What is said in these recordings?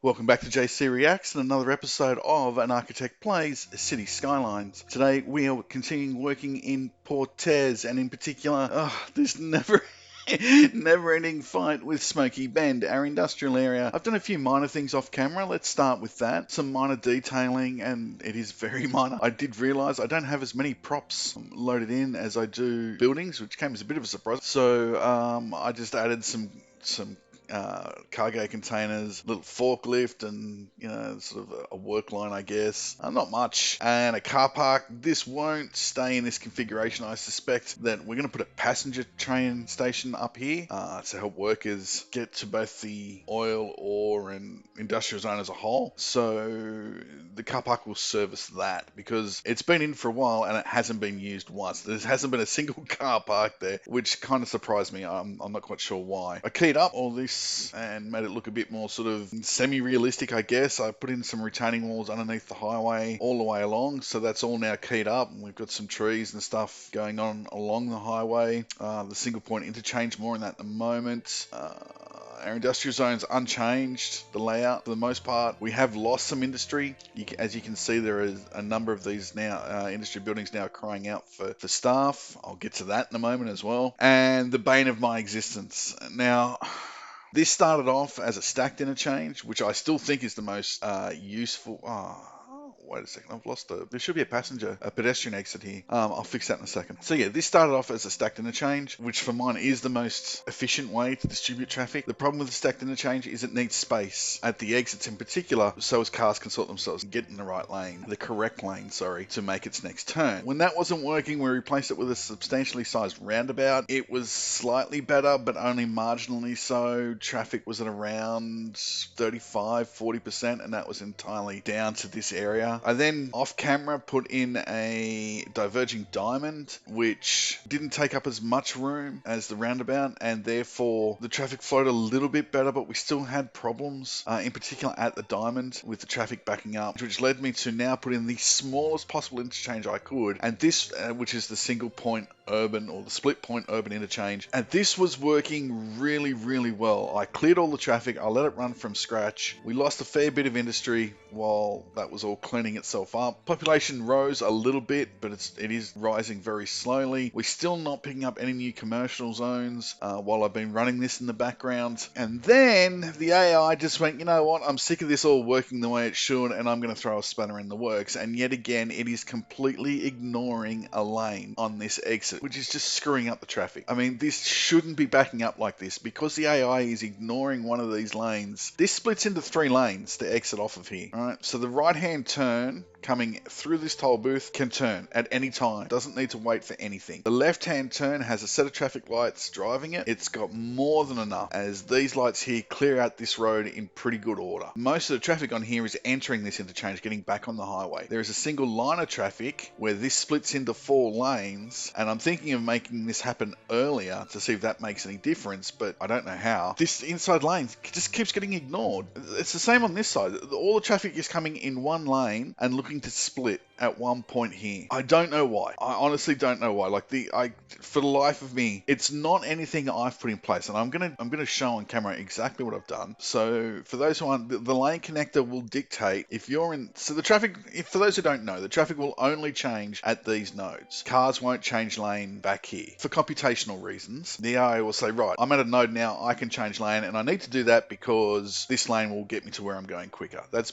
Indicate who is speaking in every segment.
Speaker 1: Welcome back to Jaycee Reacts and another episode of An Architect Plays City Skylines. Today we are continuing working in Portes and in particular, this never-ending fight with Smoky Bend, our industrial area. I've done a few minor things off camera. Let's start with that. Some minor detailing, and it is very minor. I did realise I don't have as many props loaded in as I do buildings, which came as a bit of a surprise. So I just added some cargo containers, little forklift, and sort of a work line, I guess. Not much. And a car park. This won't stay in this configuration. I suspect that we're going to put a passenger train station up here to help workers get to both the oil, ore, and industrial zone as a whole. So the car park will service that because it's been in for a while and it hasn't been used once. There hasn't been a single car park there, which kind of surprised me. I'm not quite sure why. I keyed up all this and made it look a bit more sort of semi-realistic, I guess. I put in some retaining walls underneath the highway all the way along, so that's all now keyed up. And we've got some trees and stuff going on along the highway. The single point interchange, more on that at the moment. Our industrial zone's unchanged, the layout for the most part. We have lost some industry. As you can see, there is a number of these now, industry buildings now crying out for staff. I'll get to that in a moment as well. And the bane of my existence. Now, this started off as a stacked interchange, which I still think is the most useful. Wait a second, I've lost there should be a pedestrian exit here. I'll fix that in a second. So yeah, this started off as a stacked interchange, which for mine is the most efficient way to distribute traffic. The problem with the stacked interchange is it needs space at the exits in particular, so as cars can sort themselves and get in the right lane, the correct lane, sorry, to make its next turn. When that wasn't working, we replaced it with a substantially sized roundabout. It was slightly better, but only marginally so. Traffic was at around 35-40%, and that was entirely down to this area. I then, off camera, put in a diverging diamond, which didn't take up as much room as the roundabout, and therefore the traffic flowed a little bit better, but we still had problems, in particular at the diamond, with the traffic backing up, which led me to now put in the smallest possible interchange I could, and this, which is the single point urban or the split point urban interchange, and this was working really, really well. I cleared all the traffic, I let it run from scratch. We lost a fair bit of industry while that was all cleaning itself up. Population rose a little bit, but it is rising very slowly. We're still not picking up any new commercial zones while I've been running this in the background. And then the AI just went, you know what, I'm sick of this all working the way it should, and I'm going to throw a spanner in the works. And yet again, it is completely ignoring a lane on this exit, which is just screwing up the traffic. I mean, this shouldn't be backing up like this because the AI is ignoring one of these lanes. This splits into 3 lanes to exit off of here. All right, so the right-hand turn coming through this toll booth can turn at any time. Doesn't need to wait for anything. The left-hand turn has a set of traffic lights driving it. It's got more than enough, as these lights here clear out this road in pretty good order. Most of the traffic on here is entering this interchange, getting back on the highway. There is a single line of traffic where this splits into 4 lanes, and I'm thinking of making this happen earlier to see if that makes any difference, but I don't know how. This inside lane just keeps getting ignored. It's the same on this side. All the traffic is coming in one lane and looking to split at one point here. I don't know why. I honestly don't know why. For the life of me, it's not anything I've put in place, and I'm gonna show on camera exactly what I've done. So for those who aren't, the lane connector will dictate if you're in. So the traffic, for those who don't know, the traffic will only change at these nodes. Cars won't change lane back here for computational reasons. The AI will say, right, I'm at a node now, I can change lane, and I need to do that because this lane will get me to where I'm going quicker. That's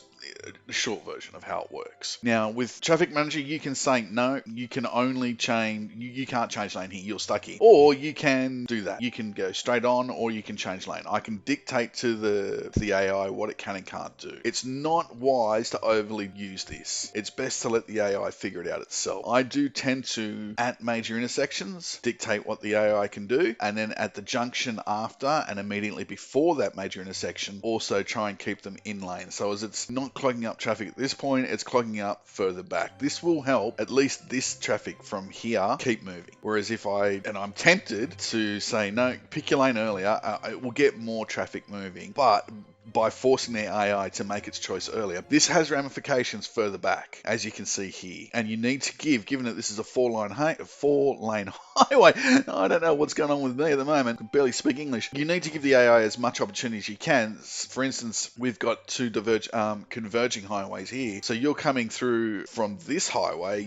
Speaker 1: the short version of how it works. Now with Traffic Manager, you can say no, you can only change, you can't change lane here, you're stuck here. Or you can do that. You can go straight on, or you can change lane. I can dictate to the AI what it can and can't do. It's not wise to overly use this. It's best to let the AI figure it out itself. I do tend to, at major intersections, dictate what the AI can do, and then at the junction after and immediately before that major intersection, also try and keep them in lane. So as it's not clogging up traffic at this point, it's clogging up further back. This will help at least this traffic from here keep moving. Whereas if I'm tempted to say, no, pick your lane earlier, it will get more traffic moving. But by forcing their AI to make its choice earlier. This has ramifications further back, as you can see here. And you need to give, given that this is a four-lane highway, I don't know what's going on with me at the moment, I can barely speak English. You need to give the AI as much opportunity as you can. For instance, we've got two converging highways here. So you're coming through from this highway,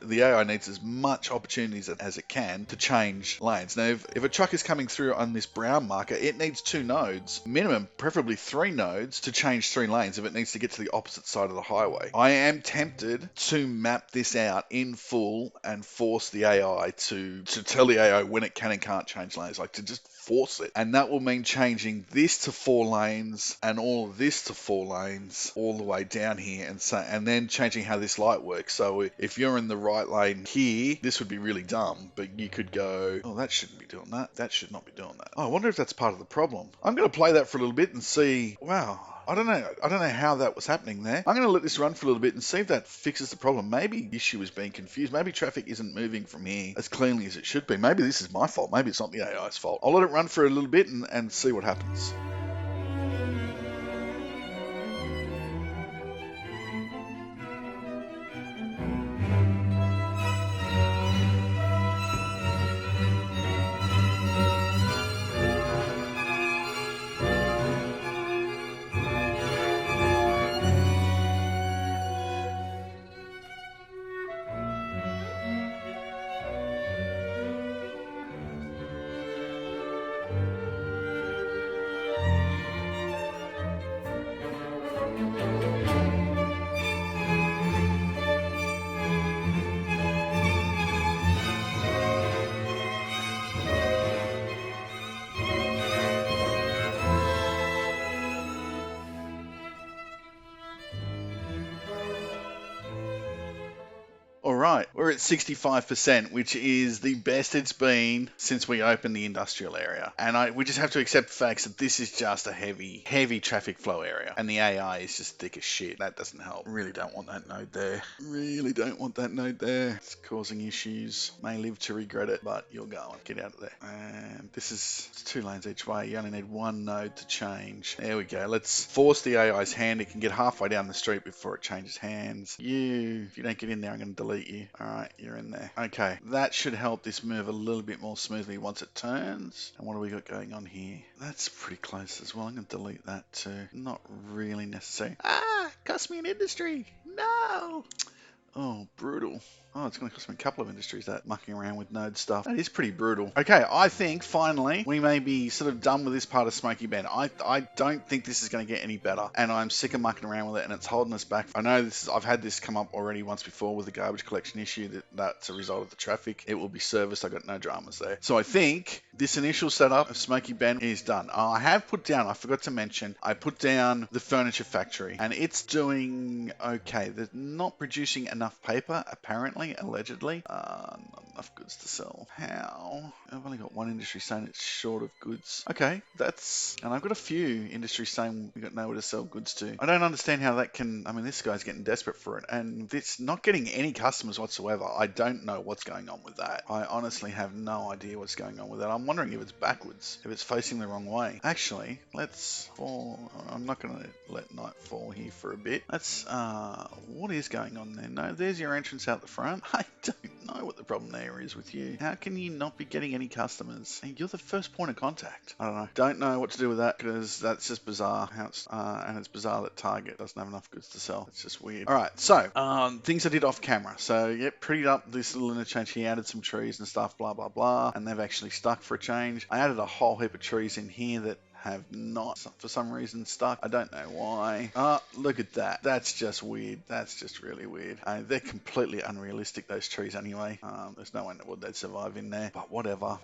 Speaker 1: the AI needs as much opportunities as it can to change lanes. Now, if a truck is coming through on this brown marker, it needs 2 nodes, minimum, preferably 3 nodes, to change 3 lanes if it needs to get to the opposite side of the highway. I am tempted to map this out in full and force the AI to tell the AI when it can and can't change lanes, like to just force it. And that will mean changing this to 4 lanes and all of this to 4 lanes all the way down here, and then changing how this light works. So if you're in the right lane here, this would be really dumb, but you could go, oh, that shouldn't be doing that. That should not be doing that. Oh, I wonder if that's part of the problem. I'm going to play that for a little bit and see. Wow. I don't know how that was happening there. I'm going to let this run for a little bit and see if that fixes the problem. Maybe the issue is being confused. Maybe traffic isn't moving from here as cleanly as it should be. Maybe this is my fault. Maybe it's not the AI's fault. I'll let it run for a little bit and see what happens. All right, we're at 65%, which is the best it's been since we opened the industrial area. And we just have to accept the facts that this is just a heavy, heavy traffic flow area. And the AI is just thick as shit. That doesn't help. Really don't want that node there. Really don't want that node there. It's causing issues. May live to regret it, but you're going. Get out of there. And it's 2 lanes each way. You only need 1 node to change. There we go. Let's force the AI's hand. It can get halfway down the street before it changes hands. If you don't get in there, I'm going to delete you. Alright, you're in there. Okay, that should help this move a little bit more smoothly once it turns. And what do we got going on here? That's pretty close as well. I'm going to delete that too. Not really necessary. Ah, cost me an industry. No. Oh, brutal. Oh, it's going to cost me a couple of industries, that mucking around with node stuff. That is pretty brutal. Okay, I think finally we may be sort of done with this part of Smoky Bend. I don't think this is going to get any better, and I'm sick of mucking around with it, and it's holding us back. I know I've had this come up already once before with the garbage collection issue. That's a result of the traffic. It will be serviced. I got no dramas there. So I think this initial setup of Smoky Bend is done. I have put down, I forgot to mention, I put down the furniture factory, and it's doing okay. They're not producing enough paper, apparently, allegedly. Not enough goods to sell. How? I've only got one industry saying it's short of goods. Okay, and I've got a few industries saying we've got nowhere to sell goods to. I don't understand how that can, this guy's getting desperate for it, and it's not getting any customers whatsoever. I don't know what's going on with that. I honestly have no idea what's going on with that. I'm wondering if it's backwards, if it's facing the wrong way. Actually, let's fall. I'm not going to let night fall here for a bit. What is going on there? No, there's your entrance out the front. I don't know what the problem there is with you. How can you not be getting any customers? And you're the first point of contact. I don't know. Don't know what to do with that, because that's just bizarre. And it's bizarre that Target doesn't have enough goods to sell. It's just weird. All right, so things I did off camera. So yeah, prettied up this little interchange here, added some trees and stuff, blah blah blah, and they've actually stuck for a change. I added a whole heap of trees in here that have not, for some reason, stuck. I don't know why. Look at that. That's just weird. That's just really weird. They're completely unrealistic, those trees anyway. There's no way in the world they'd survive in there, but whatever.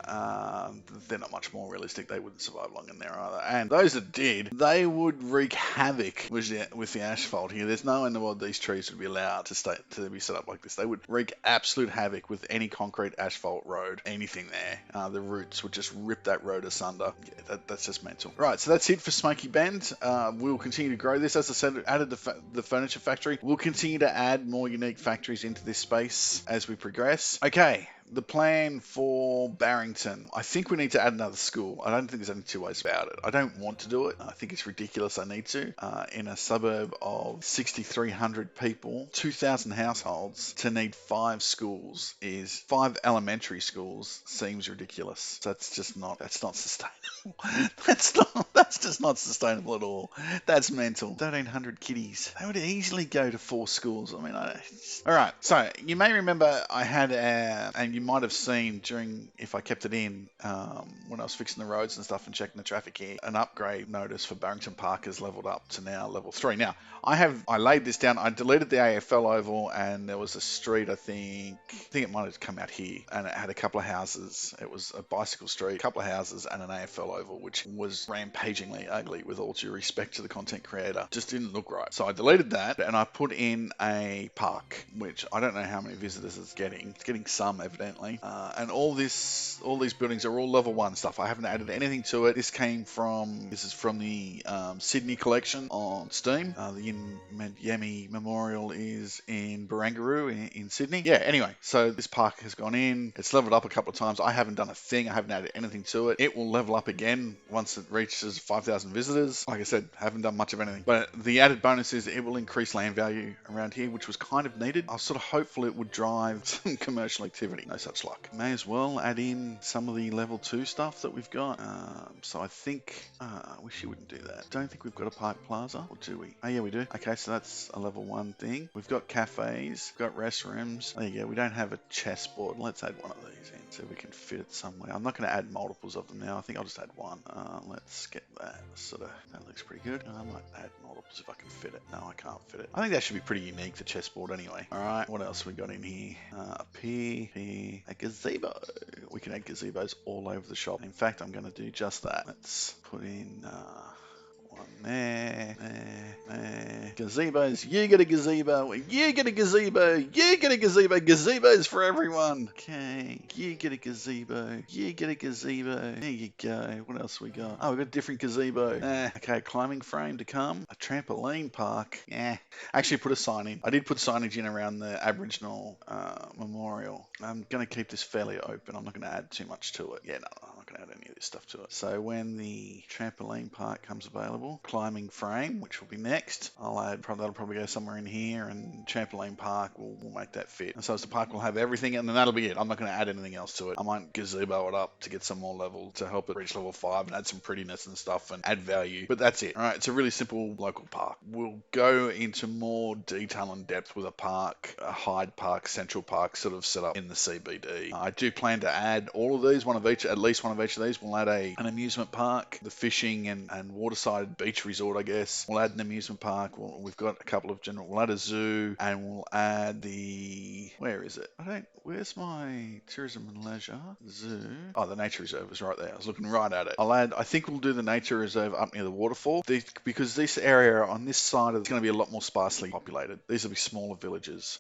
Speaker 1: They're not much more realistic. They wouldn't survive long in there either. And those that did, they would wreak havoc with the asphalt here. There's no way in the world these trees would be allowed to be set up like this. They would wreak absolute havoc with any concrete asphalt road, anything there. The roots would just rip that road asunder. Yeah, that's just mental. Right, so that's it for Smoky Bend. We'll continue to grow this. As I said, added the furniture factory. We'll continue to add more unique factories into this space as we progress. Okay, the plan for Barrington, I think we need to add another school. I don't think there's any two ways about it. I don't want to do it. I think it's ridiculous I need to. In a suburb of 6,300 people, 2,000 households, to need 5 elementary schools seems ridiculous. That's not sustainable. That's just not sustainable at all. That's mental. 1,300 kiddies. They would easily go to 4 schools. I mean, all right. So you may remember I had, and you might have seen during, if I kept it in, when I was fixing the roads and stuff and checking the traffic here, an upgrade notice for Barrington Park has leveled up to now level 3. Now, I laid this down. I deleted the AFL oval, and there was a street, I think it might have come out here, and it had a couple of houses. It was a bicycle street, a couple of houses, and an AFL oval, which was rampagingly ugly, with all due respect to the content creator. Just didn't look right. So I deleted that, and I put in a park, which I don't know how many visitors it's getting. It's getting some, evidently. And all these buildings are all level 1 stuff. I haven't added anything to it. This is from the Sydney collection on Steam. The Yemi Memorial is in Barangaroo in Sydney. Yeah, anyway, so this park has gone in. It's leveled up a couple of times. I haven't done a thing. I haven't added anything to it. It will level up again once it reaches 5,000 visitors. Like I said, haven't done much of anything. But the added bonus is it will increase land value around here, which was kind of needed. I was sort of hopeful it would drive some commercial activity. No such luck. May as well add in some of the level 2 stuff that we've got. So I think, I wish you wouldn't do that. Don't think we've got a park plaza, or do we? Oh yeah, we do. Okay, so that's a level 1 thing. We've got cafes, we've got restrooms. There you go. We don't have a chessboard. Let's add one of these in so we can fit it somewhere. I'm not going to add multiples of them now. I think I'll just add one. Let's get that. That looks pretty good. I might add multiples if I can fit it. No, I can't fit it. I think that should be pretty unique, the chessboard anyway. All right, what else we got in here? A a gazebo. We can add gazebos all over the shop. In fact, I'm going to do just that. Let's put in one there. Gazebos. You get a gazebo. You get a gazebo. You get a gazebo. Gazebos for everyone. Okay. You get a gazebo. You get a gazebo. There you go. What else we got? Oh, we've got a different gazebo. Okay, climbing frame to come. A trampoline park. Actually put a sign in. I did put signage in around the Aboriginal memorial. I'm going to keep this fairly open. I'm not going to add too much to it. Yeah, no, I'm not going to add any of this stuff to it. So when the trampoline park comes available, climbing frame, which will be next, that'll probably go somewhere in here, and trampoline park will make that fit. And so the park will have everything, and then that'll be it. I'm not going to add anything else to it. I might gazebo it up to get some more level to help it reach level 5 and add some prettiness and stuff and add value. But that's it. All right, it's a really simple local park. We'll go into more detail and depth with a park, a Hyde Park, Central Park sort of set up in the CBD. I do plan to add all of these, at least one of each of these. We'll add an amusement park, the fishing and waterside beach resort, I guess. We'll add an amusement park. We've got a couple of we'll add a zoo, and we'll add where is it? Where's my tourism and leisure? Zoo. Oh, the nature reserve is right there. I was looking right at it. I think we'll do the nature reserve up near the waterfall, because this area on this side is going to be a lot more sparsely populated. These will be smaller villages.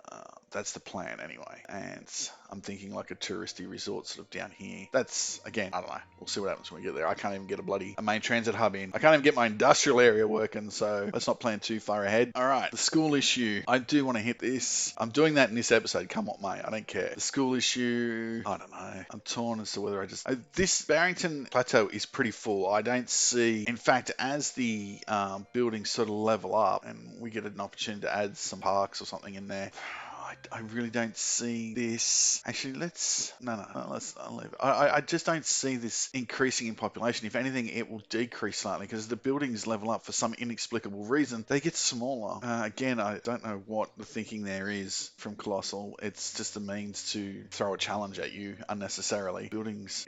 Speaker 1: That's the plan anyway. And I'm thinking like a touristy resort sort of down here. That's, again, I don't know. We'll see what happens when we get there. I can't even get a main transit hub in. I can't even get my industrial area working, so let's not plan too far ahead. All right, the school issue. I do want to hit this. I'm doing that in this episode. Come on, mate. I don't care. The school issue, I don't know. I'm torn as to whether this Barrington Plateau is pretty full. I don't see, in fact, as the buildings sort of level up and we get an opportunity to add some parks or something in there, I really don't see this. Actually, I'll leave it. I just don't see this increasing in population. If anything, it will decrease slightly because the buildings level up for some inexplicable reason. They get smaller. Again, I don't know what the thinking there is from Colossal. It's just a means to throw a challenge at you unnecessarily. It's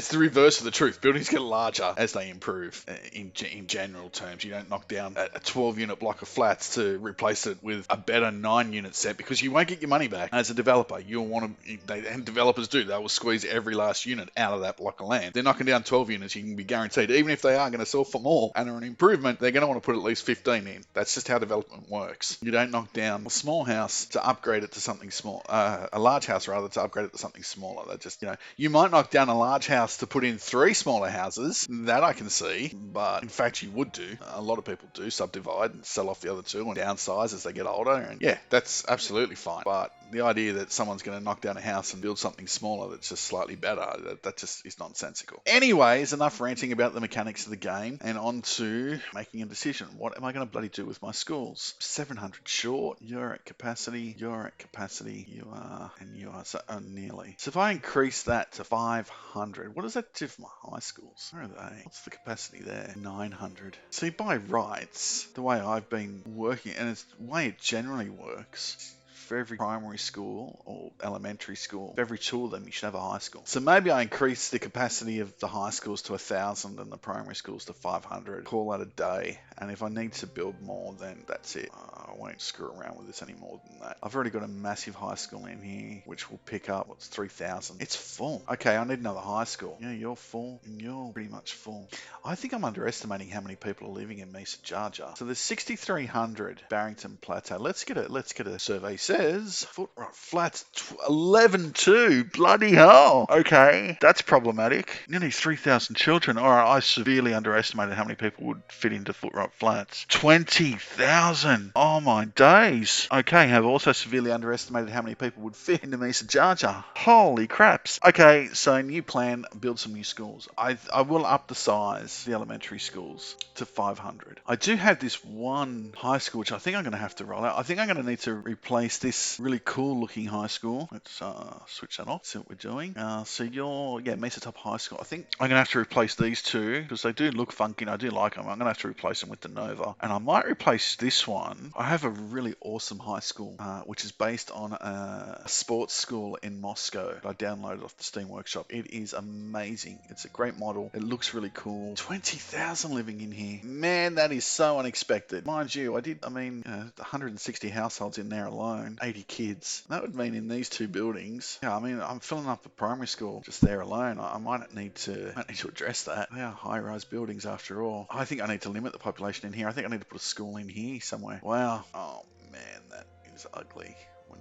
Speaker 1: the reverse of the truth. Buildings get larger as they improve in general terms. You don't knock down a 12-unit block of flats to replace it with a better 9-unit set because you won't get your money back. As a developer, you'll want to, and developers do, they will squeeze every last unit out of that block of land. They're knocking down 12 units, you can be guaranteed, even if they are going to sell for more and are an improvement, they're going to want to put at least 15 in. That's just how development works. You don't knock down a small house to upgrade it to something small, a large house rather, to upgrade it to something smaller. That just, you might knock down a large house to put in 3 smaller houses, that I can see, but in fact you would do. A lot of people do subdivide and sell off the other 2 and downsize as they get older, and yeah, that's absolutely fine. But the idea that someone's going to knock down a house and build something smaller that's just slightly better, that just is nonsensical. Anyways, enough ranting about the mechanics of the game, and on to making a decision. What am I going to bloody do with my schools? 700 short. You're at capacity. You're at capacity. You are, and you are. So nearly. So if I increase that to 500, what does that do for my high schools? Where are they? What's the capacity there? 900. See, by rights, the way I've been working, and it's the way it generally works, for every primary school or elementary school, for every two of them, you should have a high school. So maybe I increase the capacity of the high schools to 1,000 and the primary schools to 500. Call that a day. And if I need to build more, then that's it. I won't screw around with this any more than that. I've already got a massive high school in here, which will pick up, 3,000. It's full. Okay, I need another high school. Yeah, you're full, and you're pretty much full. I think I'm underestimating how many people are living in Mesa Jaja. So there's 6,300 Barrington Plateau. Let's get a survey. Says Foot-Rot Flats 11.2. Bloody hell. Okay, that's problematic. Nearly 3,000 children. All right, I severely underestimated how many people would fit into Foot-Rot Flats. 20,000. Oh my days. Okay, have also severely underestimated how many people would fit into Mesa Jaja. Holy craps. Okay, so new plan, build some new schools. I will up the size of the elementary schools to 500. I do have this one high school which I think I'm going to have to roll out. I think I'm going to need to replace this really cool looking high school. Let's switch that off, see what we're doing. So you're, Mesa Top High School. I think I'm going to have to replace these two because they do look funky and I do like them. I'm going to have to replace them with the Nova. And I might replace this one. I have a really awesome high school which is based on a sports school in Moscow that I downloaded off the Steam Workshop. It is amazing. It's a great model. It looks really cool. 20,000 living in here. Man, that is so unexpected. Mind you, 160 households in there alone. 80 kids. That would mean in these two buildings, I'm filling up a primary school just there alone. I might need to address that. They are high-rise buildings after all. I think I need to limit the population in here. I think I need to put a school in here somewhere. Wow. Oh man, that is ugly. When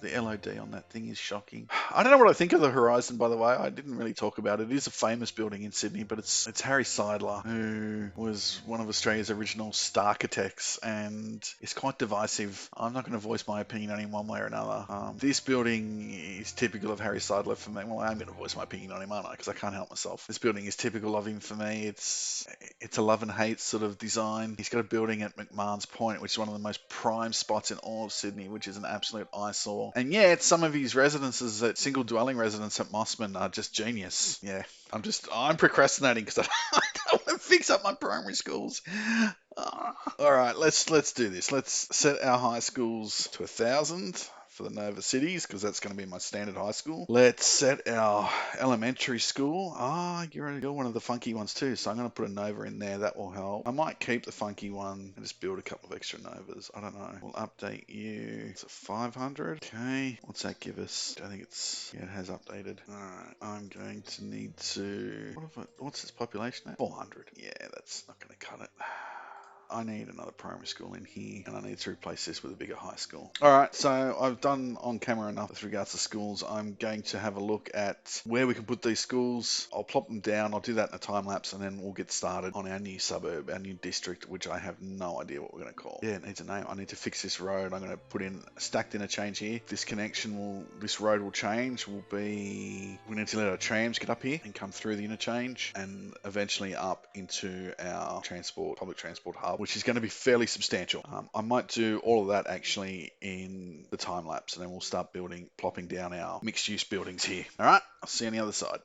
Speaker 1: the LOD on that thing is shocking. I don't know what I think of the Horizon, by the way. I didn't really talk about it. It is a famous building in Sydney, but it's Harry Seidler, who was one of Australia's original architects, and is quite divisive. I'm not going to voice my opinion on him one way or another. This building is typical of Harry Seidler for me. Well, I'm going to voice my opinion on him, aren't I? Because I can't help myself. This building is typical of him for me. It's a love and hate sort of design. He's got a building at McMahon's Point, which is one of the most prime spots in all of Sydney, which is an absolute eyesore. And yeah, some of his residences at single dwelling residence at Mossman are just genius. Yeah, I'm procrastinating because I don't want to fix up my primary schools. All right, let's do this. Let's set our high schools to 1,000 for the Nova Cities, because that's going to be my standard high school. Let's set our elementary school. You're one of the funky ones too, so I'm going to put a Nova in there. That will help. I might keep the funky one and just build a couple of extra Novas. I don't know. We'll update you to 500. Okay. What's that give us? I think it has updated. All right. I'm going to need to... What's its population at? 400. Yeah, that's not going to cut it. I need another primary school in here, and I need to replace this with a bigger high school. Alright, so I've done on camera enough with regards to schools. I'm going to have a look at where we can put these schools. I'll plop them down, I'll do that in a time lapse, and then we'll get started on our new suburb, our new district, which I have no idea what we're going to call. Yeah, it needs a name. I need to fix this road. I'm going to put in a stacked interchange here. This road will change. We need to let our trams get up here and come through the interchange, and eventually up into our public transport hub, which is going to be fairly substantial. I might do all of that actually in the time lapse, and then we'll start plopping down our mixed use buildings here. All right, I'll see you on the other side.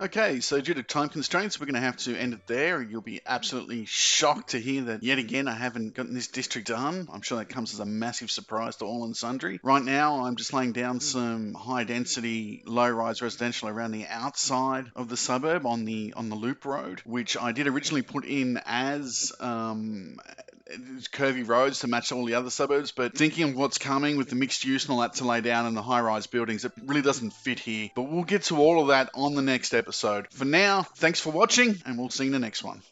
Speaker 1: Okay, so due to time constraints, we're going to have to end it there. You'll be absolutely shocked to hear that yet again I haven't gotten this district done. I'm sure that comes as a massive surprise to all and sundry. Right now, I'm just laying down some high density, low rise residential around the outside of the suburb on the loop road, which I did originally put in as curvy roads to match all the other suburbs, but thinking of what's coming with the mixed use and all that to lay down in the high rise buildings, it really doesn't fit here. But we'll get to all of that on the next episode. For now, thanks for watching, and we'll see you in the next one.